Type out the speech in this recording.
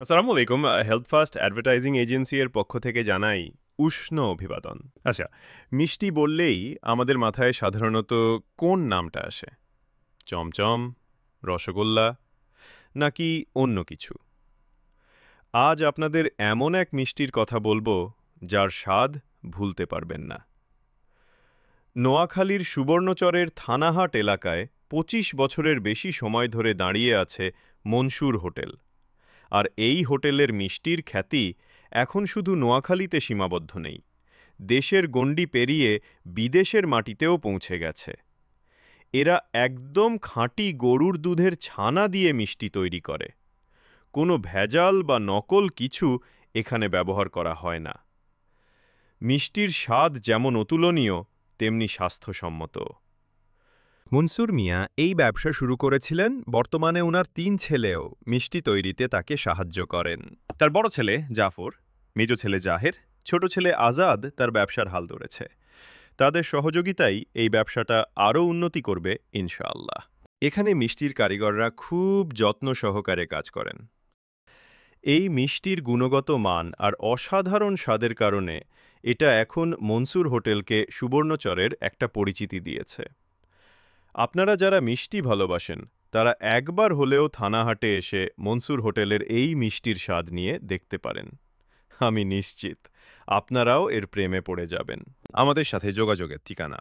আসসালামু আলাইকুম। Health first advertising agency এর পক্ষ থেকে জানাই উষ্ণ অভিবাদন। আচ্ছা, মিষ্টি বললেই আমাদের মাথায় সাধারণত কোন নামটা আসে? চমচম, রসগোল্লা নাকি অন্য কিছু? আজ আপনাদের এমন এক মিষ্টির কথা বলবো যার স্বাদ ভুলতে পারবেন না। নোয়াখালীর সুবর্ণচরের থানাহাট এলাকায় ২৫ বছরের বেশি সময় ধরে দাঁড়িয়ে আছে মনসুর হোটেল। আর এই হোটেলের মিষ্টির খ্যাতি এখন শুধু নোয়াখালীতে সীমাবদ্ধ নেই, দেশের গণ্ডি পেরিয়ে বিদেশের মাটিতেও পৌঁছে গেছে। এরা একদম খাঁটি গরুর দুধের ছানা দিয়ে মিষ্টি তৈরি করে। কোনো ভেজাল বা নকল কিছু এখানে ব্যবহার করা হয় না। মিষ্টির স্বাদ যেমন অতুলনীয়, তেমনি স্বাস্থ্যসম্মত। মনসুর মিয়া এই ব্যবসা শুরু করেছিলেন, বর্তমানে উনার ৩ ছেলেও মিষ্টি তৈরিতে তাকে সাহায্য করেন। তার বড় ছেলে জাফর, মেজ ছেলে জাহের, ছোট ছেলে আজাদ তার ব্যবসার হাল ধরেছে। তাদের সহযোগিতাই এই ব্যবসাটা আরও উন্নতি করবে ইনশাআল্লাহ। এখানে মিষ্টির কারিগররা খুব যত্ন সহকারে কাজ করেন। এই মিষ্টির গুণগত মান আর অসাধারণ স্বাদের কারণে এটা এখন মনসুর হোটেলকে সুবর্ণচরের একটা পরিচিতি দিয়েছে। আপনারা যারা মিষ্টি ভালোবাসেন তারা একবার হলেও থানাহাটে এসে মনসুর হোটেলের এই মিষ্টির স্বাদ নিয়ে দেখতে পারেন। আমি নিশ্চিত আপনারাও এর প্রেমে পড়ে যাবেন। আমাদের সাথে যোগাযোগের ঠিকানা